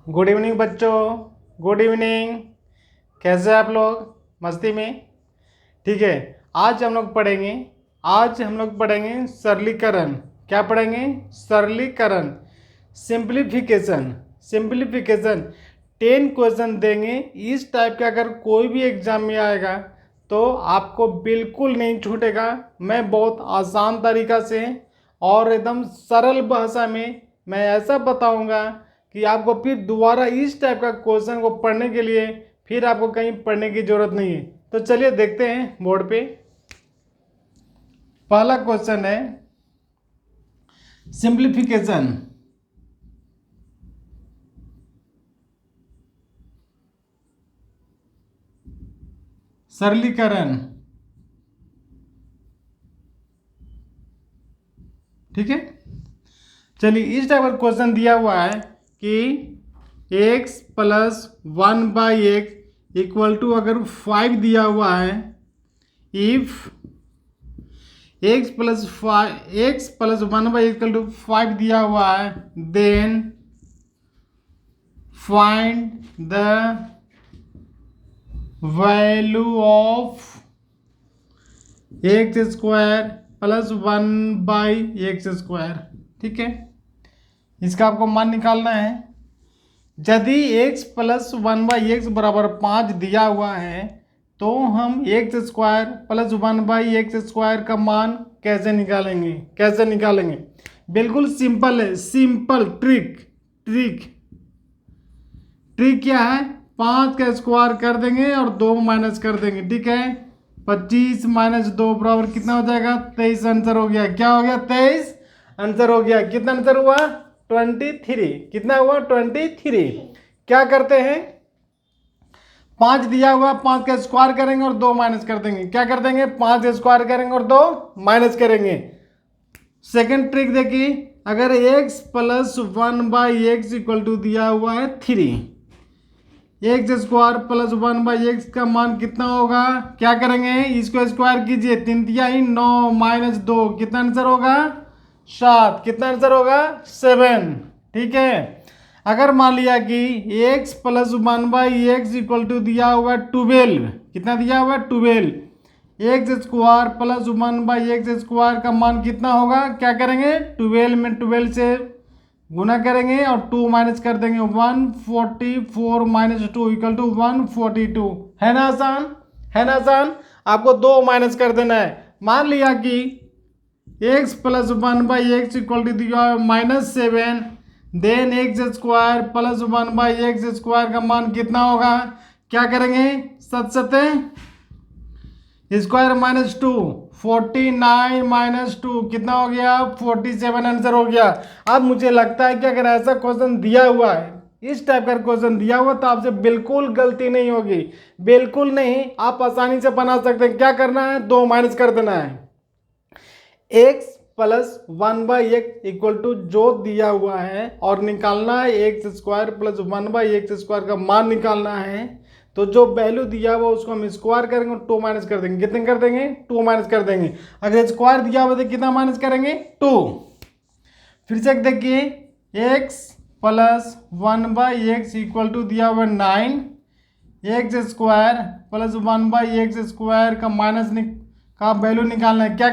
Good evening बच्चों, good evening. कैसे हैं आप लोग? मस्ती में? ठीक है। आज हम लोग पढ़ेंगे सरलीकरण। क्या पढ़ेंगे? सरलीकरण, सिंप्लीफिकेशन। सिंप्लीफिकेशन 10 क्वेश्चन देंगे इस टाइप का। अगर कोई भी एग्जाम में आएगा तो आपको बिल्कुल नहीं छूटेगा। मैं बहुत आसान तरीका से और एकदम सरल भाषा में मैं ऐसा बताऊंगा कि आपको फिर दोबारा इस टाइप का क्वेश्चन को पढ़ने के लिए फिर आपको कहीं पढ़ने की जरूरत नहीं है। तो चलिए देखते हैं बोर्ड पे। पहला क्वेश्चन है सिंप्लीफिकेशन। सरलीकरण। ठीक है, चलिए इस टाइप का क्वेश्चन दिया हुआ है कि x plus 1/x equal to अगर 5 दिया हुआ है, if x plus 1/x equal to 5 दिया हुआ है, then find the value of x square plus 1/x²। ठीक है, इसका आपको मान निकालना है। यदि x प्लस 1/x बराबर 5 दिया हुआ है तो हम x² प्लस 1/x² का मान कैसे निकालेंगे? बिल्कुल सिंपल है। सिंपल ट्रिक क्या है? 5 का स्क्वायर कर देंगे और 2 माइनस कर देंगे। ठीक है, 25 माइनस 2 बराबर कितना हो जाएगा? 23 आंसर हो गया। क्या हो गया? 23 आंसर हो गया। कितना आंसर हुआ? 23। कितना हुआ? 23। क्या करते हैं? 5 दिया हुआ, 5 का स्क्वायर करेंगे और 2 माइनस कर देंगे। क्या कर देंगे? 5 का स्क्वायर करेंगे और 2 माइनस करेंगे। सेकंड ट्रिक देखिए, अगर x plus 1/x equal to दिया हुआ है 3, x² प्लस 1/x का मान कितना होगा? क्या करेंगे? इसको स्क्वायर कीजिए। 3 दिया ही 9 माइनस 2 कितना आंसर होगा? 7। कितना आंसर होगा? 7। ठीक है, अगर मान लिया कि x plus 1/x equal to दिया हुआ 12, कितना दिया हुआ? 12, x² प्लस 1/x² का मान कितना होगा? क्या करेंगे? 12 में 12 से गुना करेंगे और 2 माइनस कर देंगे। 144 माइनस 2 इक्वल टू 142। है ना आसान? आपको 2 माइनस कर देना है। मान लिया कि x plus 1/x equal to दिया -7, देन x² प्लस 1/x² का मान कितना होगा? क्या करेंगे? 7 स्क्वायर माइनस 2, 49 माइनस 2 कितना हो गया? 47 आंसर हो गया। अब मुझे लगता है कि अगर ऐसा क्वेश्चन दिया हुआ है, इस टाइप का क्वेश्चन दिया हुआ, तो आपसे बिल्कुल गलती नहीं होगी। बिल्कुल नहीं, आप आसानी से बना सकते हैं। क्या करना है? 2 माइनस कर देना है। x plus 1/x equal to जो दिया हुआ है और निकालना है x² प्लस 1/x² का मान निकालना है। तो जो वैल्यू दिया हुआ उसको हम स्क्वायर करेंगे और 2 माइनस कर देंगे। कितने कर देंगे? 2 माइनस कर देंगे। अगर स्क्वायर दिया हुआ तो कितना माइनस करेंगे? 2। फिर से देखिए, x plus 1/x equal to दिया हुआ 9, x² प्लस 1/x² का माइनस का वैल्यू निकालना है। क्या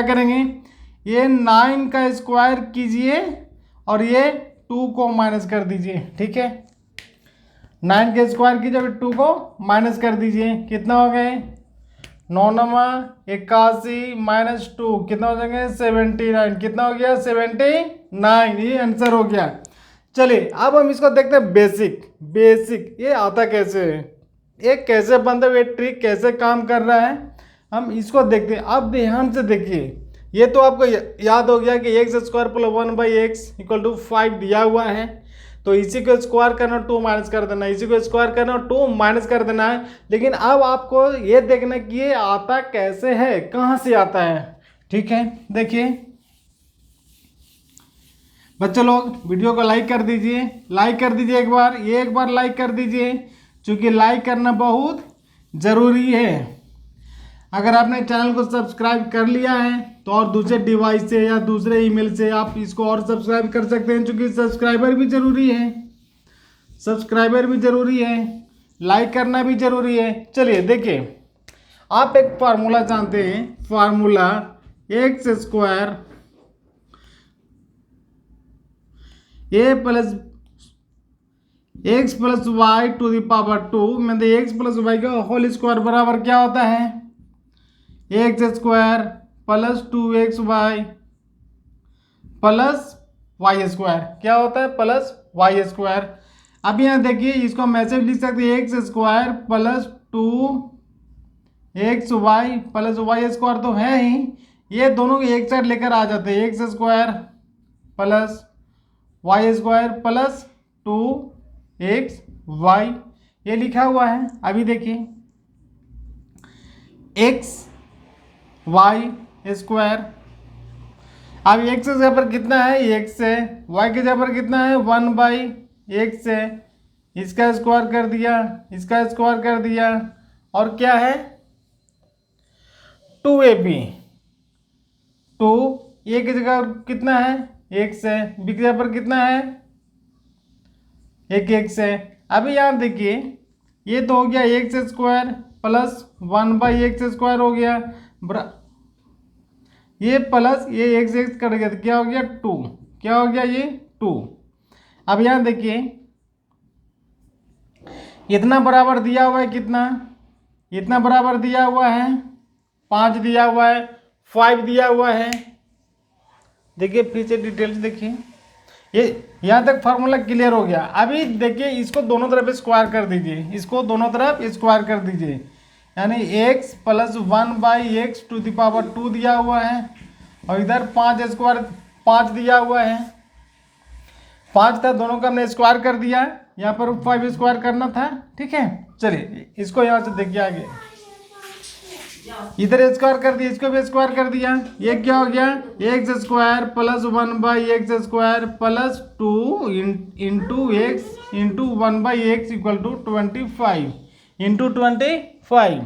करेंगे? ये 9 का स्क्वायर कीजिए और ये 2 को माइनस कर दीजिए। ठीक है, 9 के स्क्वायर कीजिए, 2 को माइनस कर दीजिए। कितना हो गए? 9×81 माइनस 2 कितना हो जाएंगे? 79। कितना हो गया? 79। ये आंसर हो गया। चलिए अब हम इसको देखते हैं बेसिक ये आता कैसे है, ये कैसे बनता है, ये ट्रिक कैसे काम कर रहा है, हम इसको देखते हैं। अब ध्यान से देखिए, ये तो आपको याद हो गया कि x² plus 1/x equal to 5 दिया हुआ है, तो इसी को स्क्वायर करना, 2 माइनस कर देना, इसी को स्क्वायर करना और 2 माइनस कर देना है। लेकिन अब आपको ये देखना कि ये आता कैसे है, कहाँ से आता है। ठीक है, देखिए बच्चों लोग वीडियो को लाइक कर दीजिए, एक बार लाइक कर दीजिए, क्योंकि लाइक करना बहुत ज़रूरी है। अगर आपने चैनल को सब्सक्राइब कर लिया है तो और दूसरे डिवाइस से या दूसरे ईमेल से आप इसको और सब्सक्राइब कर सकते हैं, क्योंकि सब्सक्राइबर भी ज़रूरी है। सब्सक्राइबर भी ज़रूरी है, लाइक करना भी ज़रूरी है। चलिए देखिए, आप एक फार्मूला जानते हैं, formula x square a plus x plus y to the power 2 में एक्स प्लस वाई का होल स्क्वायर बराबर क्या होता है, x square plus 2x y plus Y square. क्या होता है, प्लस वाई स्क्वायर। अब यहाँ देखिए, इसको हम ऐसे भी लिख सकते हैं, x square plus 2x y plus Y square तो है ही, ये दोनों एक साइड लेकर आ जाते हैं, x square plus Y square plus 2x y, ये लिखा हुआ है। अभी देखिए, एक्स वाई स्क्वायर, अब एक्स के जगह पर कितना है, एक्स है, वाई के जगह पर कितना है, 1/x है, इसका स्क्वायर कर दिया, इसका स्क्वायर कर दिया, और क्या है 2ab, 2 ए की जगह कितना है, एक्स है, बी की जगह पर कितना है, एक एक्स है। अभी यहाँ देखिए, ये तो हो गया x square plus 1/x square हो गया, ये प्लस ये एक्स एक्स कट गया तो क्या हो गया 2, क्या हो गया ये 2। अब यहाँ देखिए, इतना बराबर दिया हुआ है, कितना, इतना बराबर दिया हुआ है 5 दिया हुआ है, 5 दिया हुआ है। देखिए फिर से डिटेल्स देखिए, ये यहाँ तक फार्मूला क्लियर हो गया। अभी देखिए, इसको दोनों तरफ स्क्वायर कर दीजिए, इसको दोनों तरफ स्क्वायर कर दीजिए, यानी x plus 1/x to the power 2 दिया हुआ है, और इधर 5 स्क्वायर 5 दिया हुआ है, 5 था, दोनों का हमने स्क्वायर कर दिया, यहाँ पर 5 स्क्वायर करना था। ठीक है, चलिए इसको यहाँ से देखिए आगे, इधर स्क्वायर कर दिया, इसको भी स्क्वायर कर दिया, ये क्या हो गया, x square plus 1/x square plus 2 into x into 1/x equal to 25 into 25,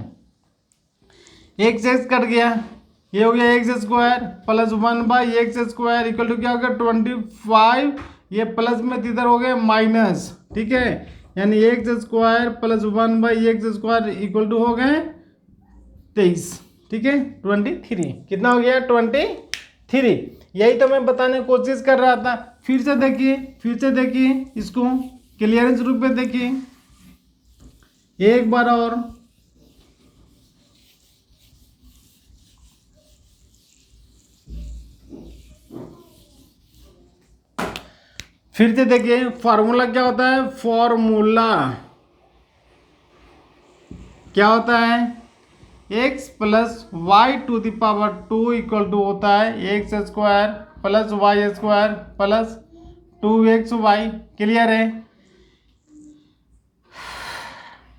x x cut गया, ये हो गया x square plus 1/x square equal to क्या हो गया 25, ये प्लस में इधर हो गया माइनस। ठीक है, यानी x square plus 1/x square equal to हो गए 23। ठीक है, 23, कितना हो गया 23। यही तो मैं बताने की कोशिश कर रहा था। फिर से देखिए, इसको क्लियरेंस रूप में देखिए एक बार और, फिर से देखिए, फार्मूला क्या होता है, फॉर्मूला क्या होता है, x plus y to the power 2 equal to होता है x square plus Y square plus 2x y. Clear है,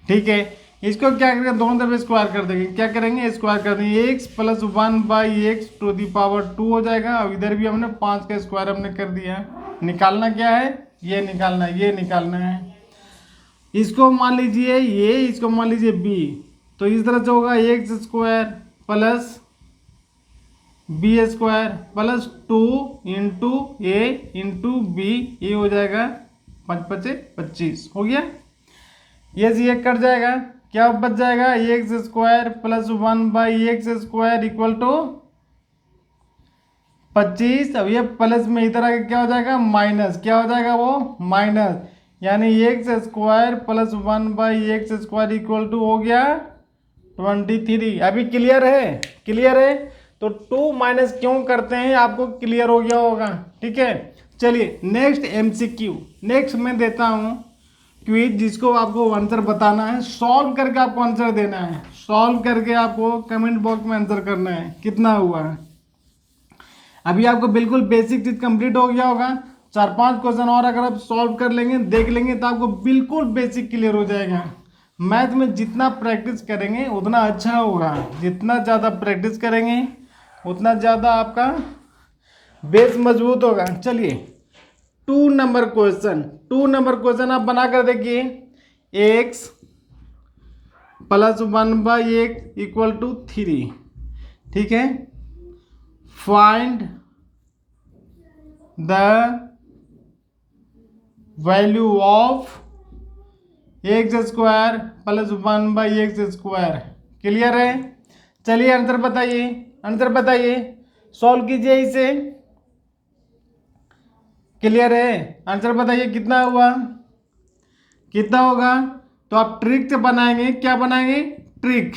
ठीक है। इसको क्या करेंगे, दोनों तरफ स्क्वायर कर देंगे, क्या करेंगे स्क्वायर कर देंगे, x plus 1/x to the power 2 हो जाएगा, और इधर भी हमने 5 का स्क्वायर हमने कर दिया। निकालना क्या है, ये निकालना है, ये निकालना है। इसको मान लीजिए ये, इसको मान लीजिए b, तो इस तरह से होगा x square plus B square plus 2 into a into b, ये हो जाएगा 5 × 5 = 25 हो गया। ये से ये कट जाएगा, क्या बच जाएगा, x square plus 1/x square equal to 25। अब ये प्लस में इधर आके क्या हो जाएगा माइनस, क्या हो जाएगा वो माइनस, यानी x square plus 1/x square equal to हो गया 23। अभी क्लियर है, तो 2 माइनस क्यों करते हैं आपको क्लियर हो गया होगा। ठीक है, चलिए नेक्स्ट MCQ, नेक्स्ट मैं देता हूँ क्विज, जिसको आपको आंसर बताना है, सॉल्व करके आपको आंसर देना है, सॉल्व करके आपको कमेंट बॉक्स में आंसर करना है कितना हुआ है। अभी आपको बिल्कुल बेसिक चीज कंप्लीट हो गया होगा, 4-5 क्वेश्चन और अगर आप सॉल्व कर लेंगे, देख लेंगे, तो आपको बिल्कुल बेसिक क्लियर हो जाएगा। मैथ में जितना प्रैक्टिस करेंगे उतना अच्छा होगा, जितना ज़्यादा प्रैक्टिस करेंगे उतना ज़्यादा आपका बेस मजबूत होगा। चलिए 2 नंबर क्वेश्चन आप बना कर देखिए, x plus 1/x equal to 3। ठीक है, find the value of x square plus 1/x²। Clear है? चलिए आंसर बताइए, आंसर बताइए, सॉल्व कीजिए इसे। क्लियर है? आंसर बताइए कितना हुआ, कितना होगा। तो आप ट्रिक से बनाएंगे, क्या बनाएंगे, ट्रिक।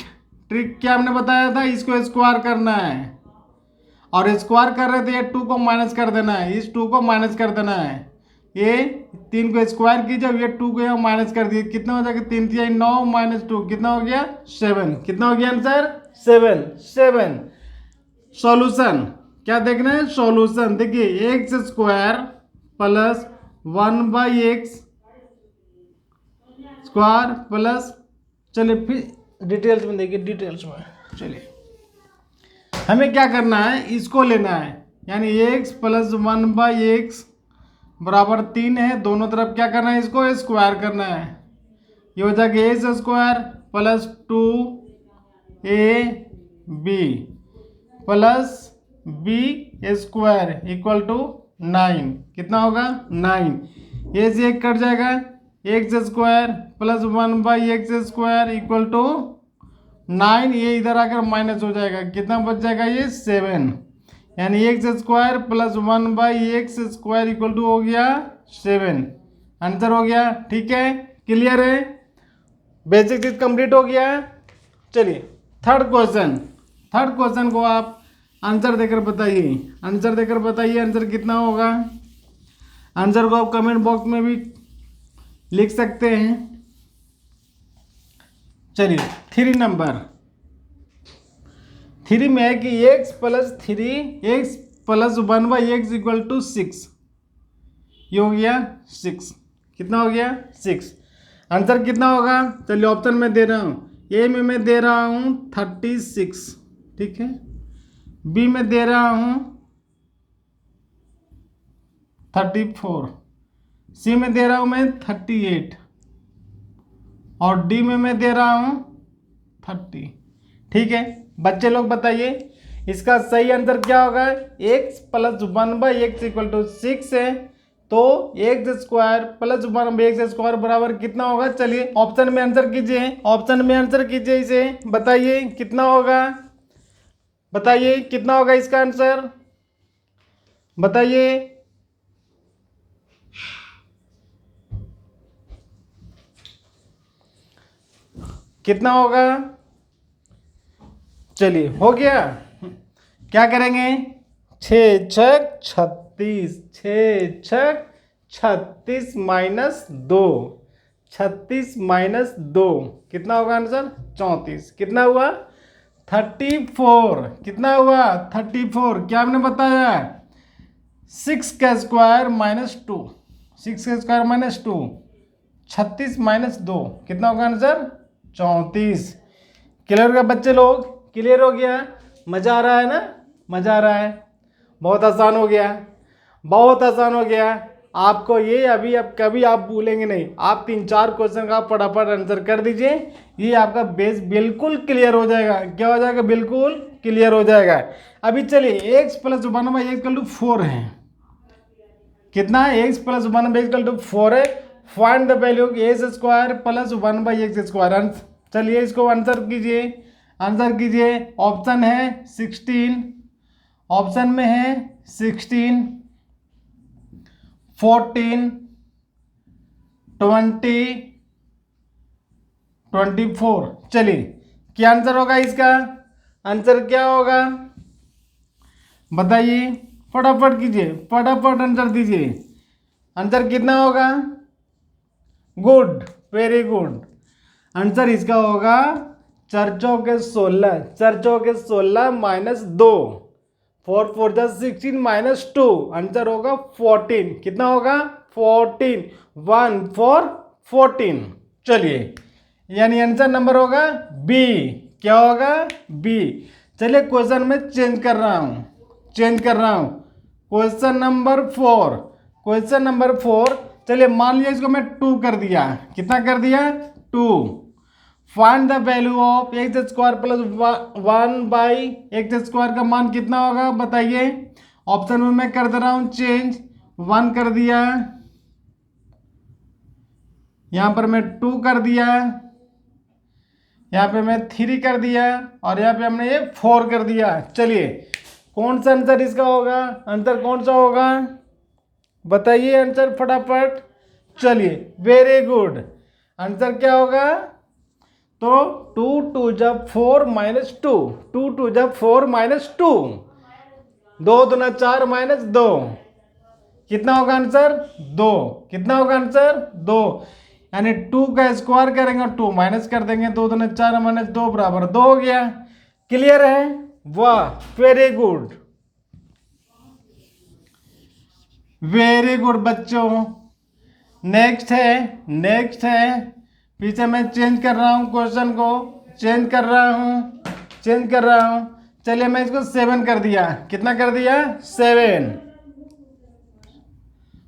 ट्रिक क्या हमने बताया था, इसको स्क्वायर करना है और स्क्वायर कर रहे थे, ये 2 को माइनस कर देना है, इस 2 को माइनस कर देना है। ये 3 को स्क्वायर कीजिए, ये 2 को यहाँ माइनस कर दिए, कितना हो जाएगा, 3 3 9 -2 कितना हो गया, 7। कितना हो गया आंसर, 7। सॉल्यूशन क्या देखना है, सॉल्यूशन। देखिए x² प्लस 1/x² प्लस, चलिए फिर डिटेल्स में देखिए, डिटेल्स में चलिए हमें क्या करना है, इसको लेना है, यानी x प्लस 1/x बराबर 3 है, दोनों तरफ क्या करना है, इसको स्क्वायर करना है। ये हो जाएगा a² plus 2ab plus b² equal to 9। कितना होगा, 9। ये से एक कट जाएगा, x² plus 1/x² equal to 9। ये इधर आकर माइनस हो जाएगा, कितना बच जाएगा, ये 7। यानी x² plus 1/x² equal to हो गया 7। आंसर हो गया, ठीक है, क्लियर है, बेसिक चीज कंप्लीट हो गया। चलिए थर्ड क्वेश्चन को आप आंसर देकर बताइए, आंसर देकर बताइए, आंसर कितना होगा। आंसर को आप कमेंट बॉक्स में भी लिख सकते हैं। चलिए 3 नंबर 3 में है कि x plus 1/x equal to 6। ये हो गया 6। कितना हो गया, 6। आंसर कितना होगा, चलिए ऑप्शन में दे रहा हूँ। ए में मैं दे रहा हूँ 36, ठीक है। बी में दे रहा हूँ 34, सी में दे रहा हूँ मैं 38 और डी में मैं दे रहा हूँ 30। ठीक है बच्चे लोग बताइए इसका सही आंसर क्या होगा। x plus 1/x equal to 6 है, तो x² प्लस 1/x² बराबर कितना होगा। चलिए ऑप्शन में आंसर कीजिए, ऑप्शन में आंसर कीजिए, इसे बताइए कितना होगा, बताइए कितना होगा इसका आंसर, बताइए। कितना होगा, चलिए हो गया। क्या करेंगे, 6 6 36, 6 6 36 -2, 36 -2 कितना होगा आंसर, 34। कितना हुआ, 34। कितना हुआ, 34। क्या हमने बताया, 6 का स्क्वायर -2, 6 का स्क्वायर -2, 36 -2 कितना होगा आंसर, 34। क्लियर होगा बच्चे लोग, क्लियर हो गया, मज़ा आ रहा है ना, मज़ा आ रहा है, बहुत आसान हो गया, बहुत आसान हो गया। आपको ये अभी अब कभी आप भूलेंगे नहीं, आप 3-4 क्वेश्चन का फटाफट आंसर कर दीजिए, ये आपका बेस बिल्कुल क्लियर हो जाएगा। क्या हो जाएगा, बिल्कुल क्लियर हो जाएगा। अभी चलिए x plus 1/x equal to 4 है, कितना है, x plus 1/x equal to 4 है। Find the value a² plus 1/x²। चलिए इसको आंसर कीजिए, आंसर कीजिए। ऑप्शन है 16, ऑप्शन में है 16, 14, 20, 24। चलिए क्या आंसर होगा इसका, आंसर क्या होगा बताइए, फटाफट कीजिए, फटाफट आंसर दीजिए। आंसर कितना होगा, गुड, वेरी गुड। आंसर इसका होगा 4 चौके 16, 4 चौके 16 -2, 4 4 जा 16 -2, आंसर होगा 14। कितना होगा, 14, 1 4 14। चलिए यानी आंसर नंबर होगा बी। क्या होगा, बी। चलिए क्वेश्चन में चेंज कर रहा हूं, चेंज कर रहा हूं। Question number 4, question number 4। चलिए मान लिया इसको मैं 2 कर दिया, कितना कर दिया, 2। Find the value of x² plus 1/x² का मान कितना होगा बताइए। ऑप्शन में मैं कर दे रहा हूं चेंज, 1 कर दिया, यहाँ पर मैं 2 कर दिया, यहाँ पे मैं 3 कर दिया और यहाँ पे हमने ये 4 कर दिया। चलिए कौन सा आंसर इसका होगा, आंसर कौन सा होगा बताइए आंसर फटाफट। चलिए वेरी गुड, आंसर क्या होगा, तो 2 2 जब 4 माइनस 2, 2 2 जब 4 माइनस 2, 2 दूना 4 माइनस 2, कितना होगा आंसर 2, कितना होगा आंसर 2, यानी 2 का स्क्वायर करेंगे और 2 माइनस कर देंगे, 2 दूना 4 माइनस 2 बराबर 2 हो गया। क्लियर है, वाह वेरी गुड, वेरी गुड बच्चों। नेक्स्ट है, पीछे मैं चेंज कर रहा हूँ, क्वेश्चन को चेंज कर रहा हूँ। चलिए मैं इसको 7 कर दिया, कितना कर दिया 7।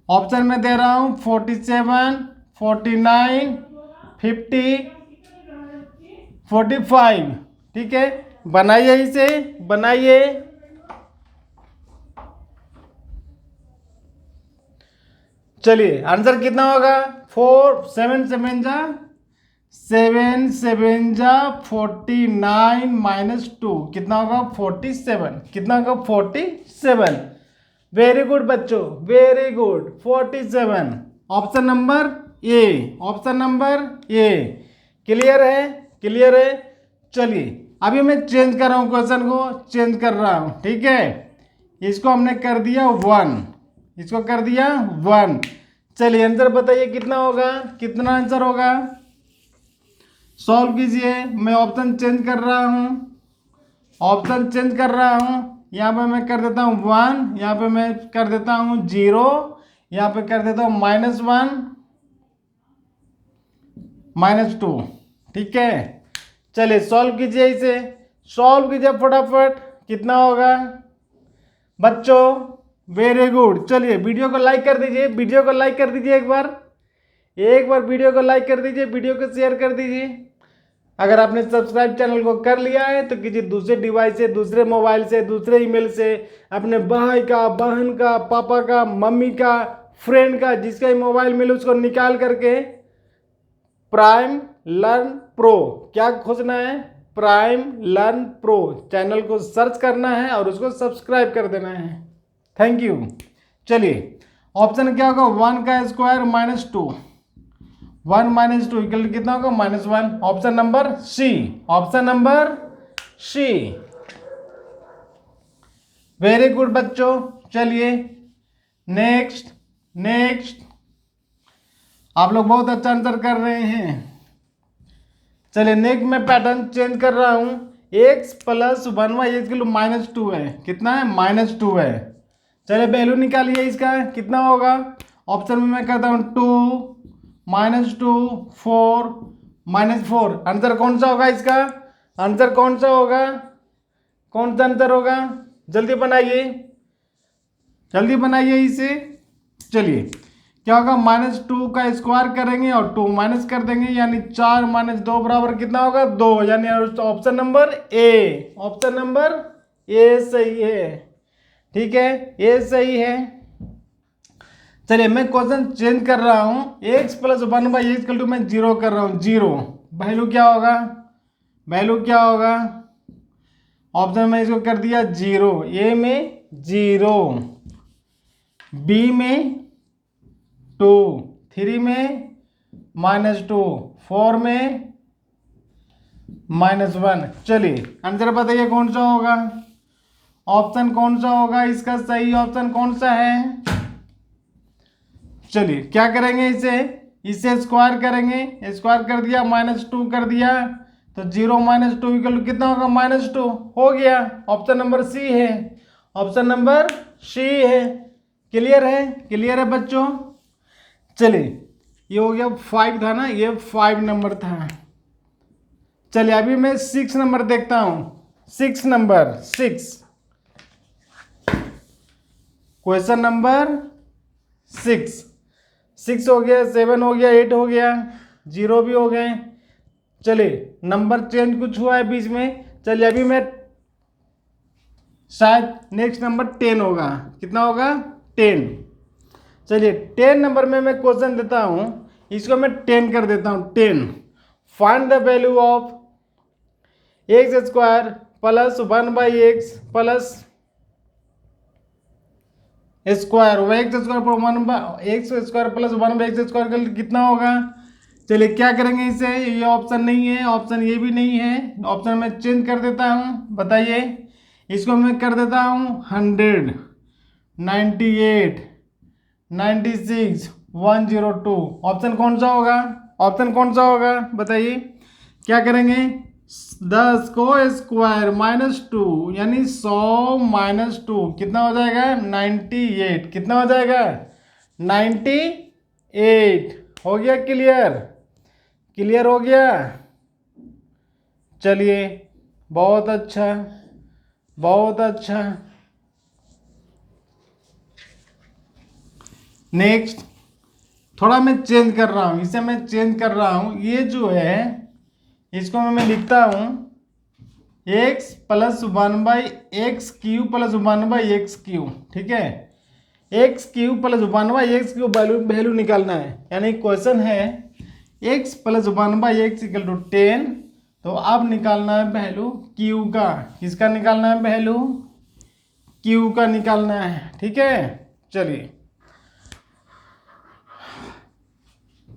ऑप्शन में दे रहा हूँ 47, 49, 50, 45। ठीक है, बनाइए इसे, बनाइए। चलिए आंसर कितना होगा, 4 7 7 जा 49 माइनस 2, कितना होगा 47, कितना होगा 47। वेरी गुड बच्चों, very good, 47। Option number A, option number A. Clear है, क्लियर है। चलिए अभी मैं चेंज कर रहा हूँ, क्वेश्चन को चेंज कर रहा हूँ। ठीक है, इसको हमने कर दिया 1, इसको कर दिया 1। चलिए आंसर बताइए कितना होगा, कितना आंसर होगा, सॉल्व कीजिए। मैं ऑप्शन चेंज कर रहा हूँ, ऑप्शन चेंज कर रहा हूँ। यहाँ पे मैं कर देता हूँ 1, यहाँ पे मैं कर देता हूँ 0, यहाँ पे कर देता हूँ -1 -2। ठीक है, चलिए सॉल्व कीजिए, इसे सॉल्व कीजिए फटाफट, कितना होगा बच्चों। वेरी गुड, चलिए वीडियो को लाइक कर दीजिए, वीडियो को लाइक कर दीजिए, एक बार वीडियो को लाइक कर दीजिए, वीडियो को शेयर कर दीजिए। अगर आपने सब्सक्राइब चैनल को कर लिया है तो किसी दूसरे डिवाइस से, दूसरे मोबाइल से, दूसरे ईमेल से अपने भाई का, बहन का, पापा का, मम्मी का, फ्रेंड का, जिसका ही मोबाइल मिले उसको निकाल करके प्राइम लर्न प्रो, क्या खोजना है, प्राइम लर्न प्रो चैनल को सर्च करना है और उसको सब्सक्राइब कर देना है। Thank you. चलिए ऑप्शन क्या होगा, 1 का स्क्वायर -2, 1 - 2 इक्वल कितना होगा -1। Option number C, option number C. Very good बच्चों। चलिए नेक्स्ट, नेक्स्ट, आप लोग बहुत अच्छा आंसर कर रहे हैं। चलिए नेक्स्ट मैं पैटर्न चेंज कर रहा हूं, x + 1y -2 है, कितना है -2 है। चलिए वैल्यू निकालिए इसका, कितना होगा। ऑप्शन में मैं करता हूँ 2 -2 4 -4। आंसर कौन सा होगा इसका, आंसर कौन सा होगा, कौन सा आंसर होगा, जल्दी बनाइए, जल्दी बनाइए इसे। चलिए क्या होगा, -2 का स्क्वायर करेंगे और 2 माइनस कर देंगे, यानी 4 - 2 बराबर कितना होगा 2, यानी option number A, option number A सही है। ठीक है, ए सही है। चलिए मैं क्वेश्चन चेंज कर रहा हूं, x + 1/x मैं 0 कर रहा हूं, 0। वैल्यू क्या होगा, वैल्यू क्या होगा। ऑप्शन में इसको कर दिया 0, ए में 0, बी में 2, 3 में -2, 4 में -1। चलिए आंसर बताइए कौन सा होगा, ऑप्शन कौन सा होगा, इसका सही ऑप्शन कौन सा है। चलिए क्या करेंगे, इसे स्क्वायर करेंगे, स्क्वायर कर दिया -2 कर दिया तो 0 - 2 इक्वल कितना होगा -2 हो गया। ऑप्शन नंबर सी है, ऑप्शन नंबर सी है। क्लियर है, क्लियर है बच्चों। चलिए ये हो गया 5 था ना, ये 5 नंबर था। चलिए अभी मैं 6 नंबर देखता हूं, 6 नंबर, क्वेश्चन नंबर 6 हो गया, 7 हो गया, 8 हो गया, 0 भी हो गए। चलिए नंबर चेंज कुछ हुआ है बीच में। चलिए अभी मैं शायद नेक्स्ट नंबर 10 होगा, कितना होगा 10। चलिए 10 नंबर में मैं क्वेश्चन देता हूं, इसको मैं 10 कर देता हूँ 10। Find the value of x square plus 1/x plus square x square पर 1/x² प्लस 1/x² कितना होगा। चलिए क्या करेंगे इसे, ये ऑप्शन नहीं है, ऑप्शन ये भी नहीं है, ऑप्शन में चेंज कर देता हूँ। बताइए, इसको मैं कर देता हूँ 100, 98, 96, 102। ऑप्शन कौन सा होगा, ऑप्शन कौन सा होगा बताइए। क्या करेंगे, 10 को स्क्वायर -2 यानी 100 -2 कितना हो जाएगा 98। कितना हो जाएगा 98। हो गया क्लियर, क्लियर हो गया। चलिए बहुत अच्छा, बहुत अच्छा। नेक्स्ट, थोड़ा मैं चेंज कर रहा हूँ, इसे मैं चेंज कर रहा हूँ। ये जो है इसको मैं लिखता हूँ x plus 1/x³ plus 1/x³। ठीक है, x³ प्लस 1/x³ वैल्यू निकालना है, यानी क्वेश्चन है x प्लस 1/x = 10। तो अब निकालना है वैल्यू q का। किसका निकालना है वैल्यू, q का निकालना है। ठीक है, चलिए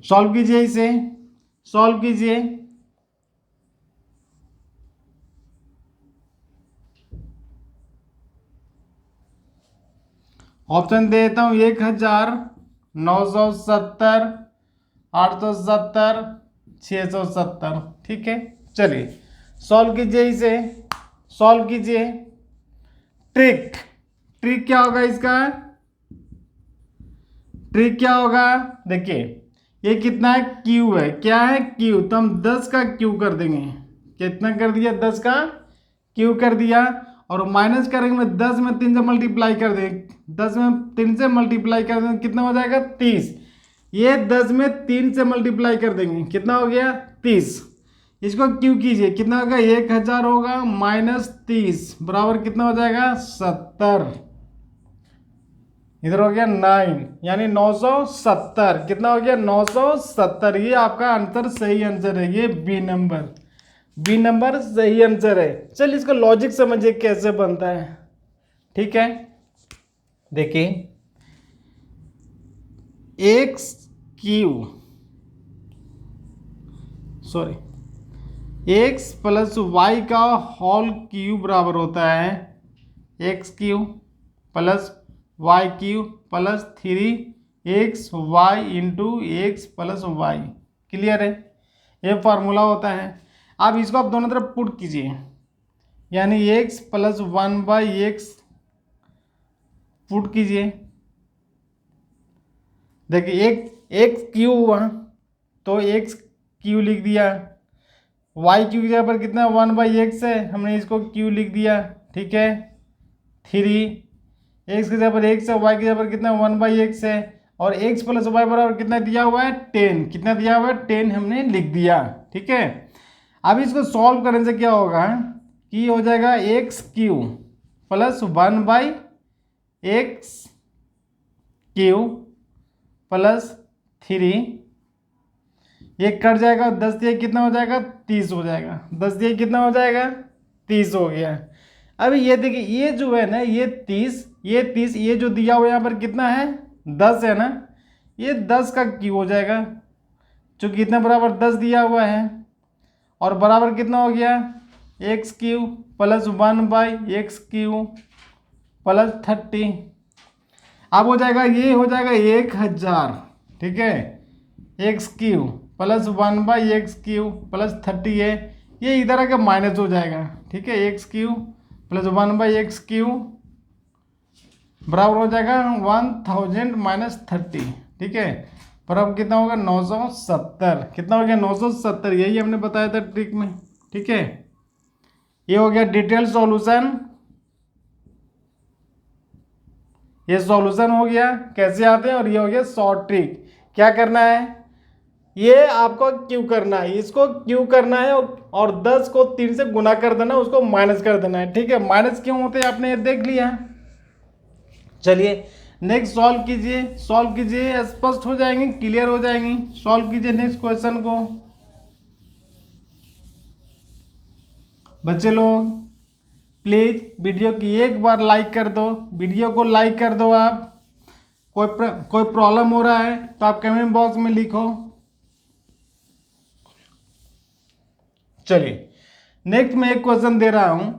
सॉल्व कीजिए, इसे सॉल्व कीजिए। ऑप्शन देता हूँ 1000, 970, 870, 670। ठीक है, चलिए सॉल्व कीजिए, इसे सॉल्व कीजिए। ट्रिक, ट्रिक क्या होगा इसका, ट्रिक क्या होगा, देखिए ये कितना है क्यू है, क्या है क्यू, तो हम 10 का क्यू कर देंगे। कितना कर दिया 10 का क्यू कर दिया, और माइनस करेंगे 10 में 3 से मल्टीप्लाई कर देंगे, 10 में 3 से मल्टीप्लाई कर देंगे कितना हो जाएगा 30। ये 10 में 3 से मल्टीप्लाई कर देंगे कितना हो गया 30। इसको क्यू कीजिए, कितना होगा 1000 होगा -30 बराबर कितना हो जाएगा 70। इधर हो गया 9 यानी 970। कितना हो गया 970। ये आपका आंसर सही आंसर है, ये बी नंबर, बी नंबर सही आंसर है। चलिए इसका लॉजिक समझिए कैसे बनता है। ठीक है, देखिए x प्लस वाई का होल क्यूब बराबर होता है x³ plus y³ plus 3xy into x plus y. Clear है, ये फार्मूला होता है। अब इसको आप दोनों तरफ पुट कीजिए, यानी x प्लस 1/x पुट कीजिए। देखिए x³ हुआ तो x³ लिख दिया, y³ की जगह पर कितना 1/x है, हमने इसको q लिख दिया। ठीक है, 3x की जगह पर x है, y की जगह पर कितना 1/x है, और x प्लस वाई बराबर कितना दिया हुआ है 10। कितना दिया हुआ है 10 हमने लिख दिया। ठीक है, अब इसको सॉल्व करने से क्या होगा कि हो जाएगा x³ प्लस 1/x³ प्लस 3, ये कट जाएगा, 10 दिए कितना हो जाएगा 30 हो जाएगा, 10 दिए कितना हो जाएगा 30 हो गया। अभी ये देखिए, ये जो है ना ये 30, ये जो दिया हुआ यहाँ पर कितना है 10 है ना, ये 10 का क्यू हो जाएगा, जो कितना बराबर 10 दिया हुआ है, और बराबर कितना हो गया x³ प्लस 1/x³ प्लस 30। अब हो जाएगा, ये हो जाएगा 1000। ठीक है, x³ प्लस 1/x³ प्लस 30 है, ये इधर आके माइनस हो जाएगा। ठीक है, x³ प्लस 1/x³ बराबर हो जाएगा 1000 माइनस 30। ठीक है, पर अब कितना होगा 970। कितना हो गया 970, यही हमने बताया था ट्रिक में। ठीक है, ये हो गया डिटेल सॉल्यूशन, ये सॉल्यूशन हो गया कैसे आते हैं, और ये हो गया शॉर्ट ट्रिक। क्या करना है, ये आपको क्यू करना है, इसको क्यू करना है, और 10 को 3 से गुना कर देना, उसको माइनस कर देना है। ठीक है, माइनस क्यों होते हैं आपने ये देख लिया। चलिए नेक्स्ट सॉल्व कीजिए, स्पष्ट हो जाएंगे, क्लियर हो जाएंगी। सॉल्व कीजिए नेक्स्ट क्वेश्चन को बच्चे लोग। प्लीज वीडियो की एक बार लाइक कर दो, वीडियो को लाइक कर दो। आप कोई प्रॉब्लम हो रहा है तो आप कमेंट बॉक्स में लिखो। चलिए नेक्स्ट मैं एक क्वेश्चन दे रहा हूं।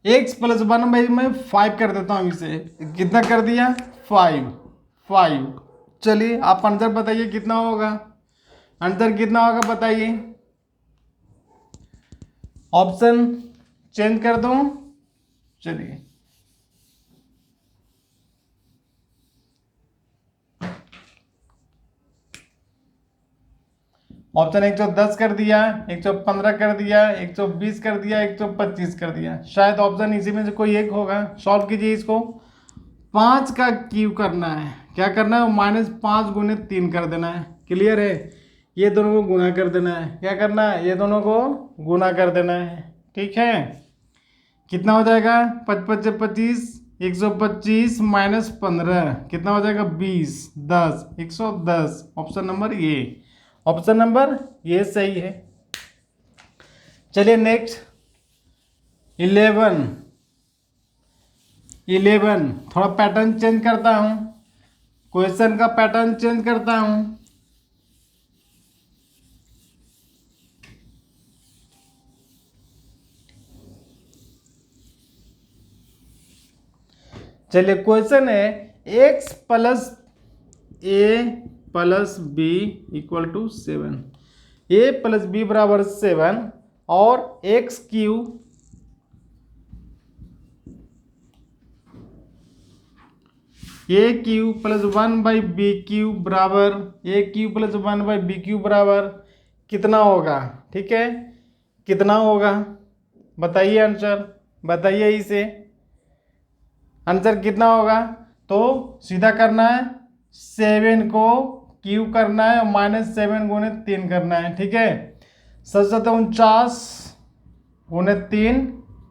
x प्लस 1/, मैं 5 कर देता हूं इसे। कितना कर दिया? 5। चलिए आप आंसर बताइए कितना होगा, आंसर कितना होगा बताइए। ऑप्शन चेंज कर दूं? चलिए ऑप्शन 110 कर दिया, 115 कर दिया, 120 कर दिया, 125 कर दिया। शायद ऑप्शन इसी में से कोई एक होगा। सॉल्व कीजिए इसको। 5 का क्यू करना है, क्या करना है? -5 गुने 3 कर देना है। क्लियर है? ये दोनों को गुना कर देना है। क्या करना है? ये दोनों को गुना कर देना है। ठीक है, कितना हो जाएगा? 5 × 25 125 -15 कितना हो जाएगा? 20 10 110। ऑप्शन नंबर ये सही है। चलिए नेक्स्ट 11 थोड़ा पैटर्न चेंज करता हूं, क्वेश्चन का पैटर्न चेंज करता हूं। चलिए क्वेश्चन है x + a + b = 7। a + b = 7 और x³ a³ + 1/b³ बराबर a³ + 1/b³ बराबर कितना होगा? ठीक है, कितना होगा बताइए, आंसर बताइए इसे। आंसर कितना होगा? तो सीधा करना है, 7 को क्यू करना है और -7 गुने 3 करना है। ठीक है, 49 गुने 3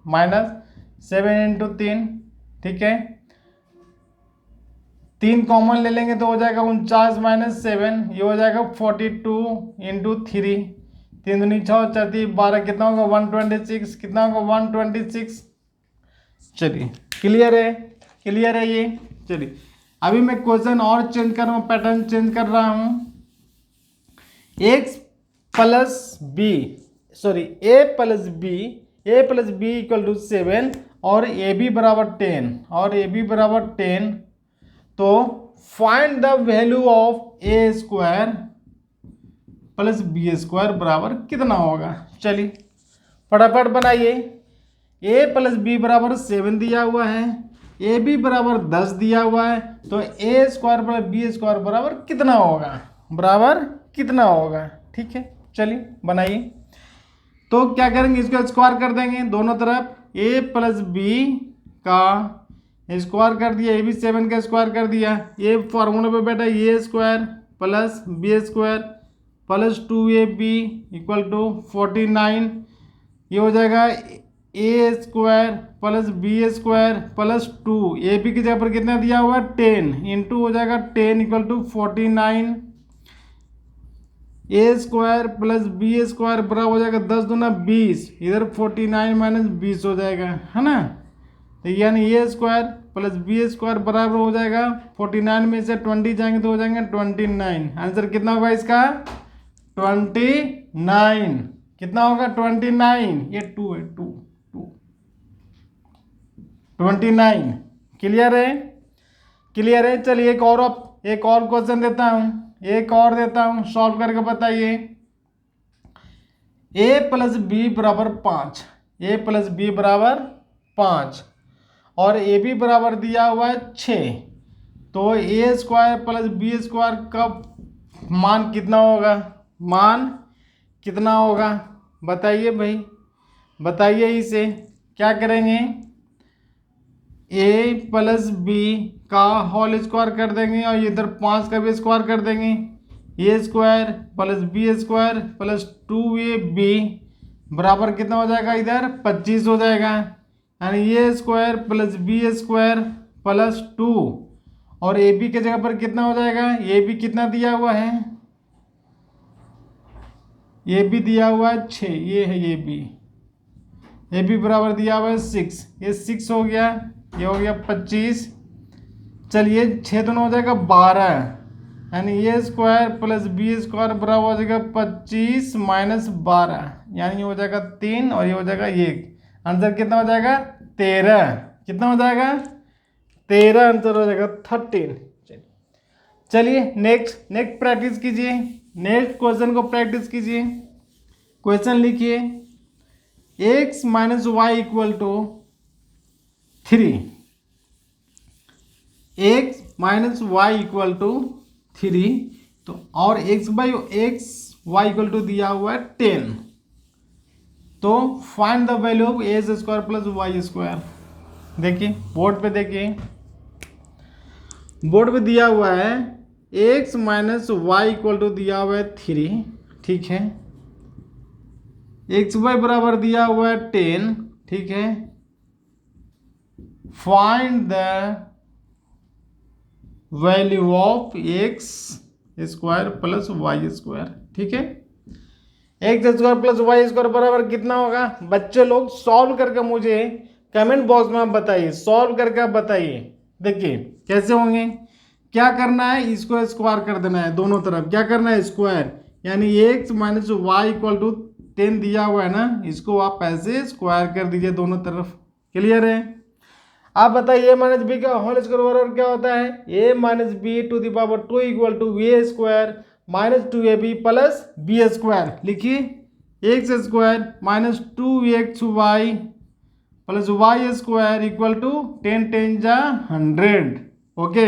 -7 × 3। ठीक है, 3 कॉमन ले लेंगे तो हो जाएगा 49 - 7, ये हो जाएगा 42 × 3। 3 दूनी 6 4 3 12 कितना होगा? 126। कितना होगा? 126। चलिए क्लियर है ये। चलिए अभी मैं क्वेश्चन और चेंज कर रहा हूँ, पैटर्न चेंज कर रहा हूँ। a + b = 7 और ab = 10 तो find the value of a² + b² बराबर कितना होगा? चलिए फटाफट बनाइए। a + b = 7 दिया हुआ है, ab = 10 दिया हुआ है, तो a² + b² बराबर कितना होगा? ठीक है, चलिए बनाइए। तो क्या करेंगे? इसको स्क्वायर कर देंगे दोनों तरफ। a + b का स्क्वायर कर दिया, ab 7 का स्क्वायर कर दिया। ये फॉर्मूला पे बैठा a² + b² + 2ab = 49। ये हो जाएगा a² + b² + 2। ए बी की जगह पर कितना दिया हुआ? 10 इंटू हो जाएगा 10 = 49। a² + b² बराबर हो जाएगा 10 दूना 20, इधर 49 - 20 हो जाएगा, है ना। तो यानी a² + b² बराबर हो जाएगा 49 में से 20 जाएंगे तो हो जाएंगे 29। आंसर कितना होगा इसका? 29। कितना होगा? 29। ये 2 है, 2 29। क्लियर है? चलिए एक और क्वेश्चन देता हूं, सॉल्व करके बताइए। a + b = 5, a + b = 5 और ab बराबर दिया हुआ है 6, तो a² + b² का मान कितना होगा? बताइए भाई, बताइए इसे। क्या करेंगे? a + b का होल स्क्वायर कर देंगे और इधर 5 का भी स्क्वायर कर देंगे। a² + b² + 2ab बराबर कितना हो जाएगा? इधर 25 हो जाएगा। यानी a square plus B square plus 2, और ए बी के जगह पर कितना हो जाएगा, ए बी कितना दिया हुआ है, ए बी दिया हुआ है 6, ये है ए बी बराबर दिया हुआ है 6, ये 6 हो गया, ये हो गया 25, चलिए 6 दोनों हो जाएगा 12, यानी a square plus B square बराबर हो जाएगा 25 माइनस 12, यानी ये हो जाएगा 3 और ये हो जाएगा 1, आंसर कितना हो जाएगा 13, कितना हो जाएगा 13, आंसर हो जाएगा 13। चलिए नेक्स्ट प्रैक्टिस कीजिए, नेक्स्ट क्वेश्चन को प्रैक्टिस कीजिए। क्वेश्चन लिखिए x minus y equal to 3, x minus y equal to 3, तो और x वाई इक्वल टू दिया हुआ है 10, तो find the value of a square plus Y square. देखिए बोर्ड पे, देखिए बोर्ड पे दिया हुआ है x minus y equal to दिया हुआ है 3, ठीक है, एक्स वाई बराबर दिया हुआ है 10, ठीक है, find the value of x square plus Y square, ठीक है, x square plus Y square बराबर कितना होगा, बच्चे लोग सॉल्व करके मुझे कमेंट बॉक्स में आप बताइए, सॉल्व करके आप बताइए। देखिए कैसे होंगे, क्या करना है, इसको स्क्वायर कर देना है दोनों तरफ, क्या करना है स्क्वायर, यानी x minus y equal to 10 दिया हुआ है ना, इसको आप ऐसे स्क्वायर कर दीजिए दोनों तरफ, क्लियर है। आप बताइए ए माइनस बी का होल स्क्वायर बराबर क्या होता है, A minus B to the power 2 equal to A square minus 2ab plus B square. लिखिए X square minus 2xy plus Y square equal to 10 10 जा 100, okay.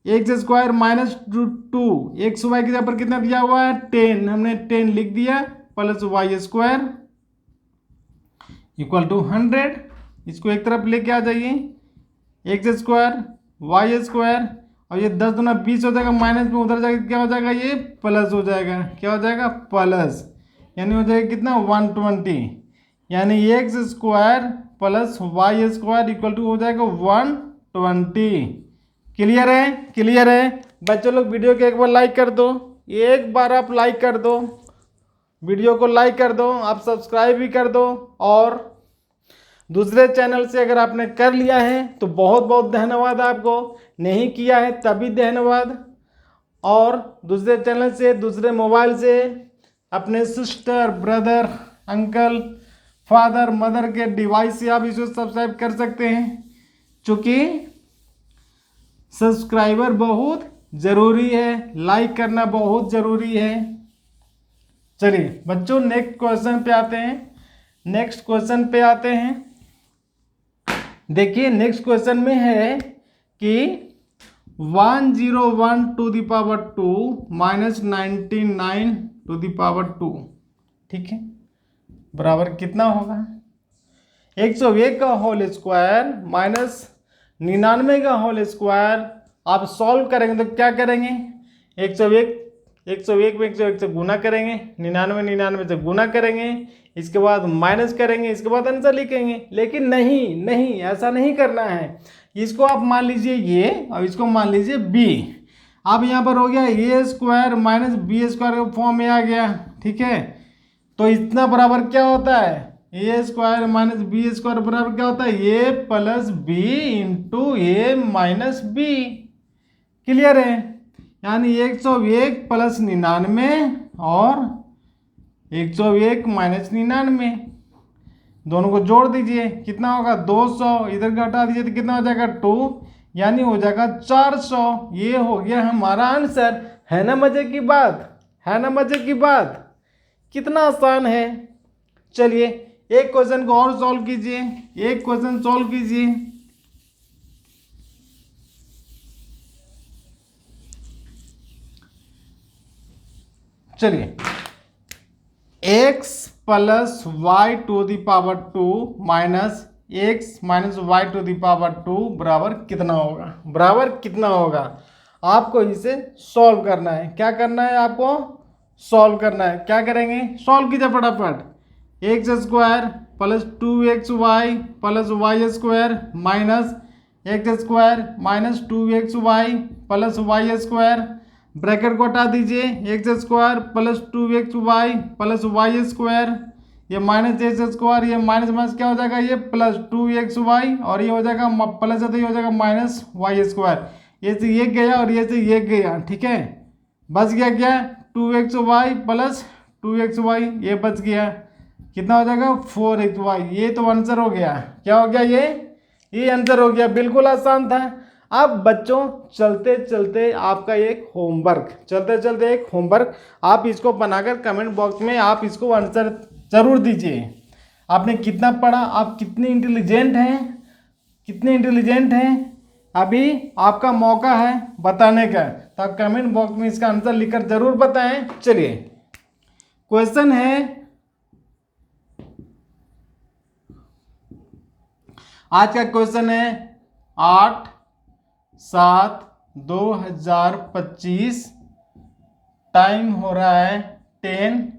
X square minus 2 X Y के जगह पर कितना दिया हुआ है 10, हमने 10 लिख दिया, plus Y square equal to 100, इसको एक तरफ लेके आ जाइए, एक्स स्क्वायर वाई स्क्वायर, और ये 10 दूना 20 हो जाएगा, माइनस में उधर जाएगा क्या हो जाएगा, ये प्लस हो जाएगा, क्या हो जाएगा प्लस, यानी हो जाएगा कितना 120, यानी x square plus Y square equal to हो जाएगा 120। क्लियर है, क्लियर है बच्चों लोग, वीडियो को एक बार लाइक कर दो, एक बार आप लाइक कर दो, वीडियो को लाइक कर दो, आप सब्सक्राइब भी कर दो, और दूसरे चैनल से अगर आपने कर लिया है तो बहुत बहुत धन्यवाद आपको, नहीं किया है तभी धन्यवाद, और दूसरे चैनल से, दूसरे मोबाइल से अपने sister brother uncle father mother के डिवाइस से आप इसे सब्सक्राइब कर सकते हैं, क्योंकि सब्सक्राइबर बहुत ज़रूरी है, लाइक करना बहुत ज़रूरी है। चलिए बच्चों नेक्स्ट क्वेश्चन पे आते हैं, नेक्स्ट क्वेश्चन पे आते हैं। देखिए नेक्स्ट क्वेश्चन में है कि 101 to the power 2 minus 99 to the power 2, ठीक है, बराबर कितना होगा, 101 का होल स्क्वायर माइनस 99 का होल स्क्वायर। आप सॉल्व करेंगे तो क्या करेंगे, 101 में 101 से गुना करेंगे, 99 से गुना करेंगे, इसके बाद माइनस करेंगे, इसके बाद आंसर लिखेंगे। लेकिन नहीं ऐसा नहीं करना है, इसको आप मान लीजिए ये और इसको मान लीजिए बी। अब यहाँ पर हो गया ए स्क्वायर माइनस बी स्क्वायर का फॉर्म में आ गया, ठीक है, तो इतना बराबर क्या होता है, ए स्क्वायर माइनस बी स्क्वायर बराबर क्या होता है, ए प्लस बी इंटू ए माइनस बी। क्लियर है, यानी 101 प्लस 99 और 101 माइनस 99, दोनों को जोड़ दीजिए, कितना होगा 200, इधर का हटा दीजिए तो कितना हो जाएगा 2, यानी हो जाएगा 400। ये हो गया हमारा आंसर। है ना मजे की बात, है ना मजे की बात, कितना आसान है। चलिए एक क्वेश्चन को और सॉल्व कीजिए, एक क्वेश्चन सॉल्व कीजिए। चलिए x plus y to the power 2 minus x minus y to the power 2 बराबर कितना होगा, बराबर कितना होगा, आपको इसे सॉल्व करना है। क्या करना है आपको, सॉल्व करना है। क्या करेंगे, सॉल्व कीजिए फटाफट। X square plus 2xy plus Y square minus x square minus 2xy plus Y square, bracket को हटा दीजिए, x square plus 2xy plus Y square, ये माइनस एक्स स्क्वायर, ये माइनस माइनस क्या हो जाएगा, ये प्लस 2xy और ये हो जाएगा प्लस है तो ये हो जाएगा माइनस वाई स्क्वायर, ये से ये गया और ये से ये गया, ठीक है, बच गया क्या 2xy प्लस 2xy, ये बच गया, कितना हो जाएगा 4xy, ये तो आंसर हो गया, क्या हो गया ये आंसर हो गया, बिल्कुल आसान था। अब बच्चों चलते चलते आपका एक होमवर्क आप इसको बनाकर कमेंट बॉक्स में आप इसको आंसर जरूर दीजिए। आपने कितना पढ़ा, आप कितने इंटेलिजेंट हैं, अभी आपका मौका है बताने का, तो आप कमेंट बॉक्स में इसका आंसर लिखकर जरूर बताएं। चलिए क्वेश्चन है, आज का क्वेश्चन है 8/7/2025, टाइम हो रहा है 10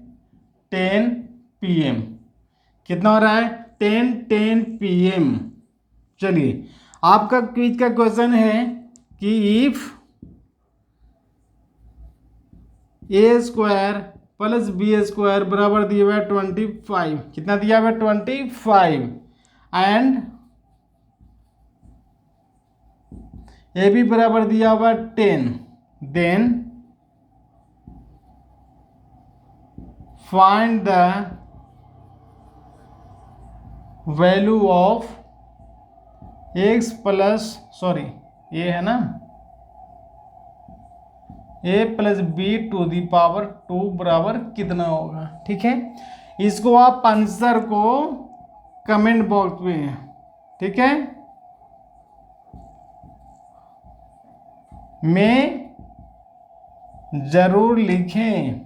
PM, कितना हो रहा है 10 PM। चलिए आपका क्विज का क्वेश्चन है कि if a square plus B square बराबर दिया हुआ है 25, कितना दिया हुआ है 25, एंड ए भी बराबर दिया हुआ 10, then find the value of X plus ये है ना A plus B to the power 2 बराबर कितना होगा, ठीक है, इसको आप आंसर को कमेंट बॉक्स में, ठीक है, में जरूर लिखें।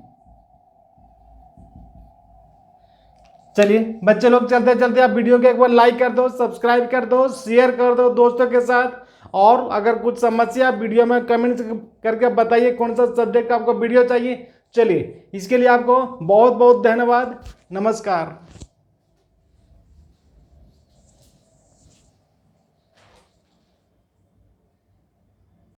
चलिए बच्चे लोग चलते चलते आप वीडियो को एक बार लाइक कर दो, सब्सक्राइब कर दो, शेयर कर दो दोस्तों के साथ, और अगर कुछ समस्या वीडियो में कमेंट करके बताइए कौन सा सब्जेक्ट आपको वीडियो चाहिए। चलिए इसके लिए आपको बहुत बहुत धन्यवाद, नमस्कार।